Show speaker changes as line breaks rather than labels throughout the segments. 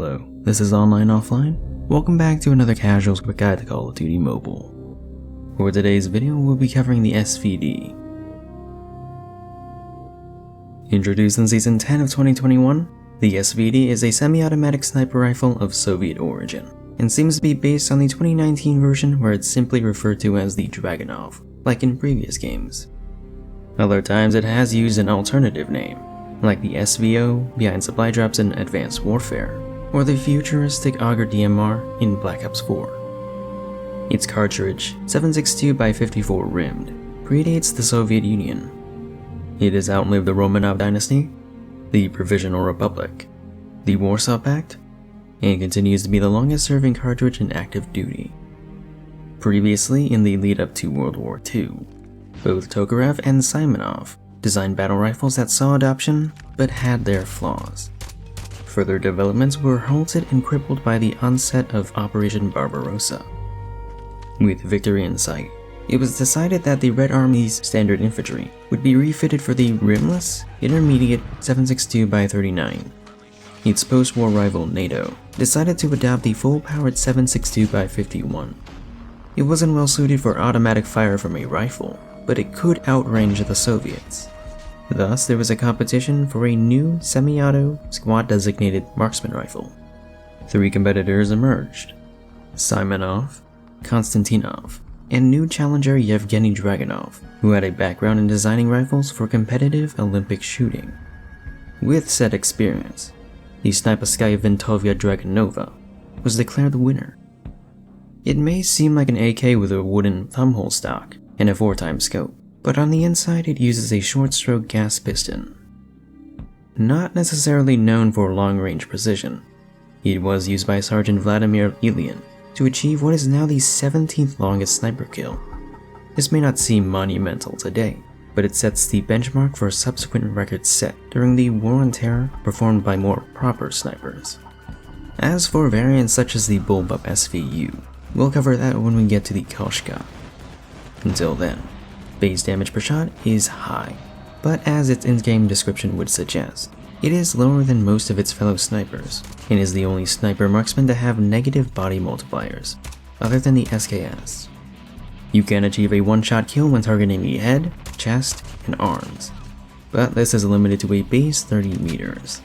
Hello, this is AnlineOffline. Welcome back to another casual quick guide to Call of Duty Mobile. For today's video, we'll be covering the SVD. Introduced in Season 10 of 2021, the SVD is a semi-automatic sniper rifle of Soviet origin, and seems to be based on the 2019 version where it's simply referred to as the Dragunov, like in previous games. Other times it has used an alternative name, like the SVO behind supply drops in Advanced Warfare, or the futuristic Auger DMR in Black Ops 4. Its cartridge, 7.62x54 rimmed, predates the Soviet Union. It has outlived the Romanov dynasty, the Provisional Republic, the Warsaw Pact, and continues to be the longest serving cartridge in active duty. Previously, in the lead up to World War II, both Tokarev and Simonov designed battle rifles that saw adoption, but had their flaws. Further developments were halted and crippled by the onset of Operation Barbarossa. With victory in sight, it was decided that the Red Army's standard infantry would be refitted for the rimless, intermediate 7.62x39. Its post-war rival NATO decided to adopt the full-powered 7.62x51. It wasn't well suited for automatic fire from a rifle, but it could outrange the Soviets. Thus, there was a competition for a new semi-auto, squad-designated marksman rifle. 3 competitors emerged: Simonov, Konstantinov, and new challenger Yevgeny Dragunov, who had a background in designing rifles for competitive Olympic shooting. With said experience, the Snipeskaya Vintovya Dragunova was declared the winner. It may seem like an AK with a wooden thumbhole stock and a 4x scope, but on the inside it uses a short-stroke gas piston. Not necessarily known for long-range precision, it was used by Sergeant Vladimir Ilyin to achieve what is now the 17th longest sniper kill. This may not seem monumental today, but it sets the benchmark for subsequent records set during the War on Terror performed by more proper snipers. As for variants such as the Bullpup SVU, we'll cover that when we get to the Koshka. Until then, base damage per shot is high, but as its in-game description would suggest, it is lower than most of its fellow snipers, and is the only sniper marksman to have negative body multipliers, other than the SKS. You can achieve a one-shot kill when targeting the head, chest, and arms, but this is limited to a base 30 meters.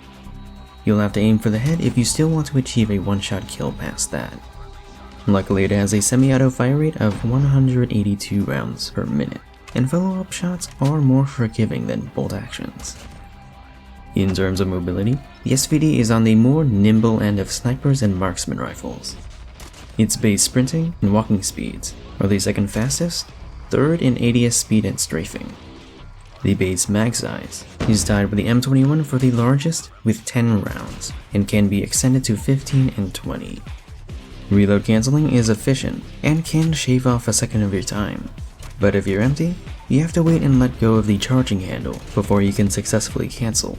You'll have to aim for the head if you still want to achieve a one-shot kill past that. Luckily, it has a semi-auto fire rate of 182 rounds per minute, and follow-up shots are more forgiving than bolt actions. In terms of mobility, the SVD is on the more nimble end of snipers and marksman rifles. Its base sprinting and walking speeds are the second fastest, third in ADS speed and strafing. The base mag size is tied with the M21 for the largest with 10 rounds, and can be extended to 15 and 20. Reload cancelling is efficient and can shave off a second of your time, but if you're empty, you have to wait and let go of the charging handle before you can successfully cancel.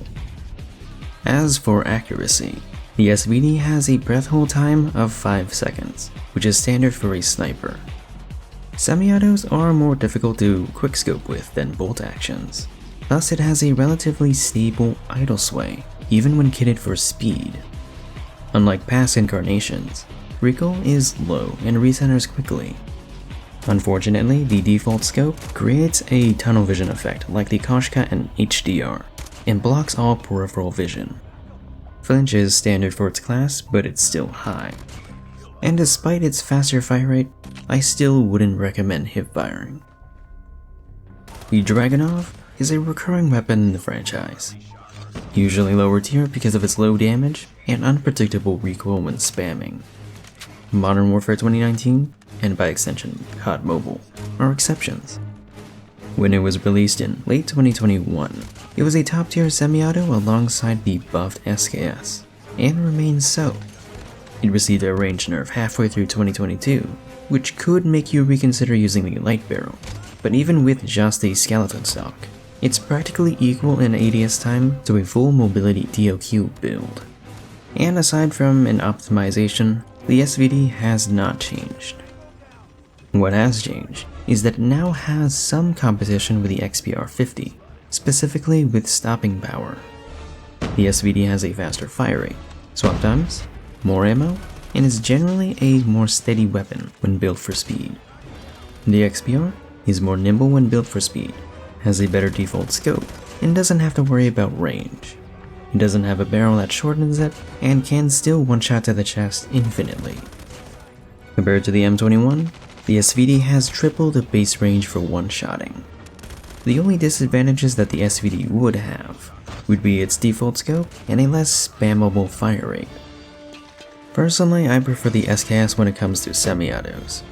As for accuracy, the SVD has a breath hold time of 5 seconds, which is standard for a sniper. Semi-autos are more difficult to quickscope with than bolt actions, thus it has a relatively stable idle sway, even when kitted for speed. Unlike past incarnations, recoil is low and recenters quickly. Unfortunately, the default scope creates a tunnel vision effect like the Koshka and HDR, and blocks all peripheral vision. Flinch is standard for its class, but it's still high. And despite its faster fire rate, I still wouldn't recommend hip firing. The Dragunov is a recurring weapon in the franchise, usually lower tier because of its low damage and unpredictable recoil when spamming. Modern Warfare 2019, and by extension COD Mobile, are exceptions. When it was released in late 2021, it was a top-tier semi-auto alongside the buffed SKS, and remains so. It received a range nerf halfway through 2022, which could make you reconsider using the light barrel, but even with just a skeleton stock, it's practically equal in ADS time to a full mobility DOQ build. And aside from an optimization, the SVD has not changed. What has changed is that it now has some competition with the XPR-50, specifically with stopping power. The SVD has a faster fire rate, swap times, more ammo, and is generally a more steady weapon when built for speed. The XBR is more nimble when built for speed, has a better default scope, and doesn't have to worry about range. It doesn't have a barrel that shortens it, and can still one-shot to the chest infinitely. Compared to the M21, the SVD has triple the base range for one-shotting. The only disadvantages that the SVD would have would be its default scope and a less spammable fire rate. Personally, I prefer the SKS when it comes to semi-autos.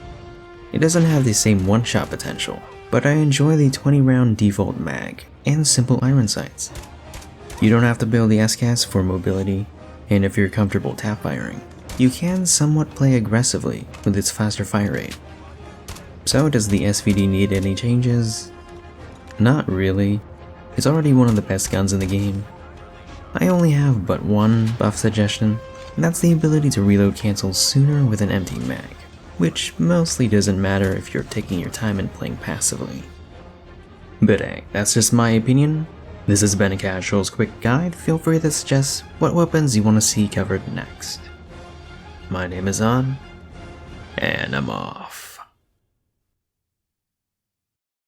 It doesn't have the same one-shot potential, but I enjoy the 20-round default mag and simple iron sights. You don't have to build the SKS for mobility, and if you're comfortable tap firing, you can somewhat play aggressively with its faster fire rate. So does the SVD need any changes? Not really. It's already one of the best guns in the game. I only have but one buff suggestion, and that's the ability to reload cancel sooner with an empty mag, which mostly doesn't matter if you're taking your time and playing passively. But hey, that's just my opinion. This has been a Casual's quick guide. Feel free to suggest what weapons you want to see covered next. My name is On, and I'm off.